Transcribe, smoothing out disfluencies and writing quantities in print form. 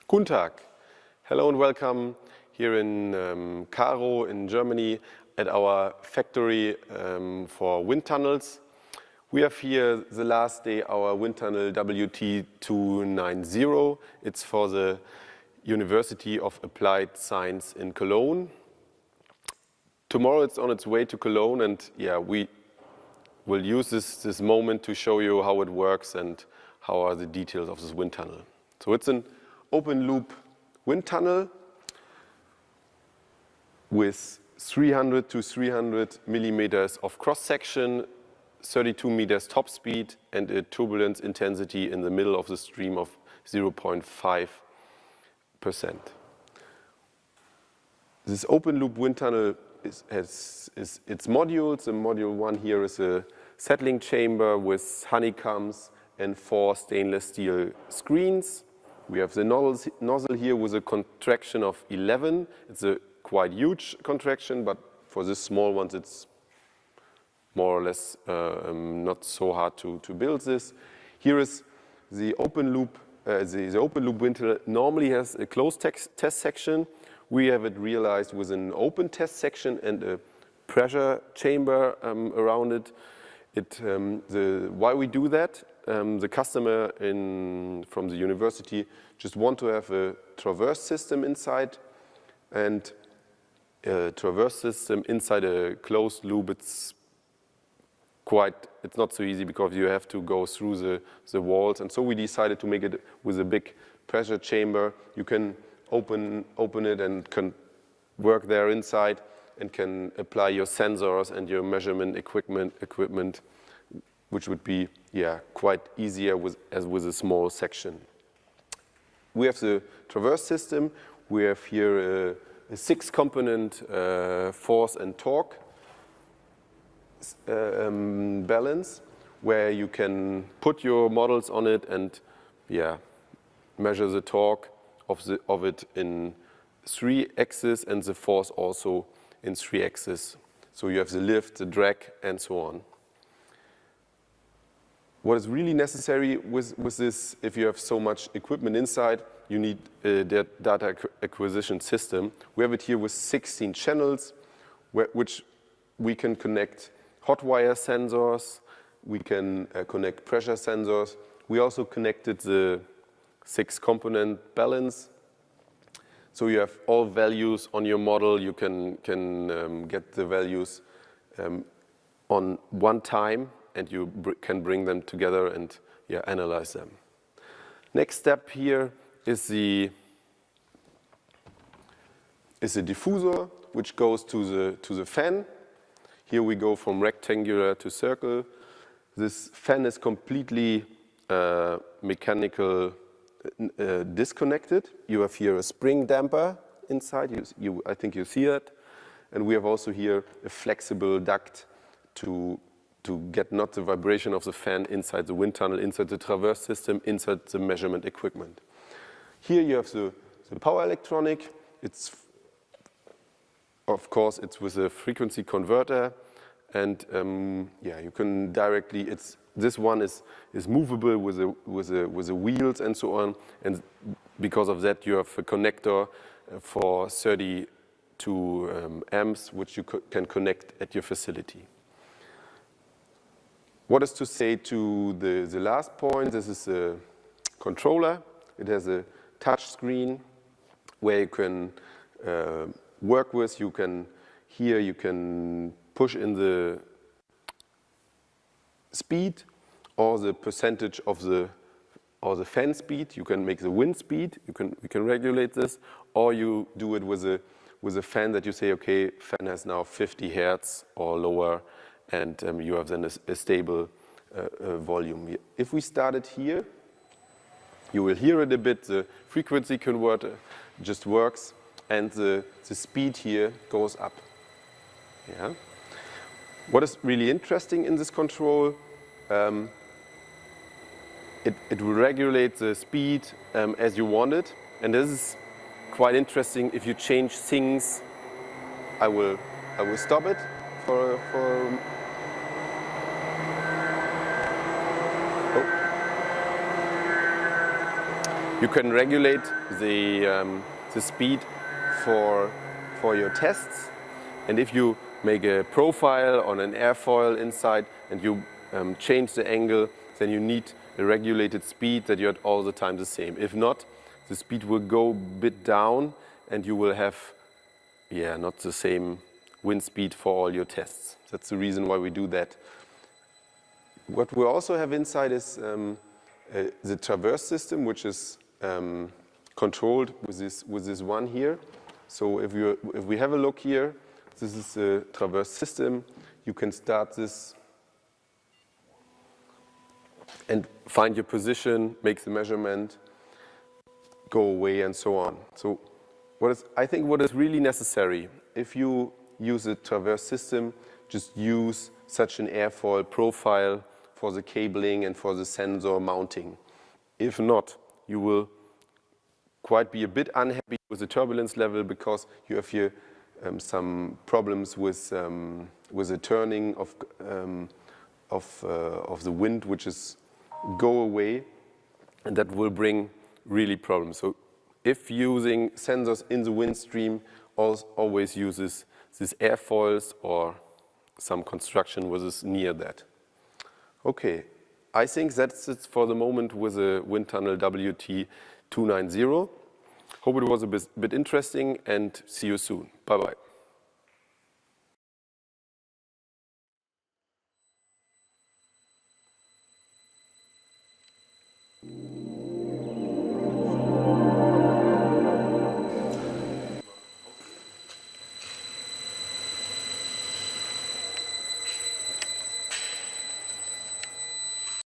Guten Tag. Hello and welcome here in Karo in Germany at our factory for wind tunnels. We have here the last day our Windkanal WT290. It's for the University of Applied Science in Cologne. Tomorrow it's on its way to Cologne, and yeah, we will use this moment to show you how it works and how are the details of this wind tunnel. So it's an open loop wind tunnel with 300 to 300 millimeters of cross section, 32 meters top speed, and a turbulence intensity in the middle of the stream of 0.5%. This open loop wind tunnel has its modules. The module 1 here is a settling chamber with honeycombs and 4 stainless steel screens. We have the nozzle here with a contraction of 11. It's a quite huge contraction, but for this small ones it's more or less not so hard to build this. Here is the open loop. The open loop wind tunnel normally has a closed test section. We have it realized with an open test section and a pressure chamber around it. Why we do that? The customer from the university just want to have a traverse system inside, and a traverse system inside a closed loop, it's not so easy because you have to go through the walls, and so we decided to make it with a big pressure chamber. You can open it and can work there inside and can apply your sensors and your measurement equipment, which would be quite easier as with a small section. We have the traverse system. We have here a 6-component force and torque balance, where you can put your models on it and measure the torque of it in 3 axes and the force also in 3 axes. So you have the lift, the drag, and so on. What is really necessary with this, if you have so much equipment inside, you need a data acquisition system. We have it here with 16 channels, which we can connect hot wire sensors, we can connect pressure sensors. We also connected the 6-component balance. So you have all values on your model. You can get the values on one time, and you can bring them together and analyze them. Next step here is the diffuser, which goes to the fan. Here we go from rectangular to circle. This fan is completely mechanical disconnected. You have here a spring damper inside. I think you see it. And we have also here a flexible duct to get not the vibration of the fan inside the wind tunnel, inside the traverse system, inside the measurement equipment. Here you have the power electronic. Of course, it's with a frequency converter, and yeah, you can directly. This one is movable with the wheels and so on, and because of that, you have a connector for 32 amps, which you can connect at your facility. What is to say to the last point? This is a controller. It has a touch screen where you can work with. You can push in the speed or the percentage of the fan speed. You can make the wind speed. You can regulate this, or you do it with a fan that you say, okay, fan has now 50 hertz or lower, and you have then a stable volume. If we start it here, you will hear it a bit. The frequency converter just works, and the speed here goes up. Yeah. What is really interesting in this control, it will regulate the speed as you want it, and this is quite interesting. If you change things, I will stop it for You can regulate the speed for your tests, and if you make a profile on an airfoil inside and you change the angle, then you need a regulated speed that you're all the time the same. If not, the speed will go a bit down and you will have not the same wind speed for all your tests. That's the reason why we do that. What we also have inside is the traverse system, which is controlled with this one here. So if we have a look here, this is a traverse system. You can start this and find your position, make the measurement, go away, and so on. So I think what is really necessary, if you use a traverse system, just use such an airfoil profile for the cabling and for the sensor mounting. If not, you will quite be a bit unhappy with the turbulence level, because you have here some problems with the turning of the wind, which is go away, and that will bring really problems. So if using sensors in the wind stream, always uses these airfoils or some construction which is near that. Okay, I think that's it for the moment with the Windtunnel WT290. Hope it was a bit interesting, and see you soon. Bye-bye.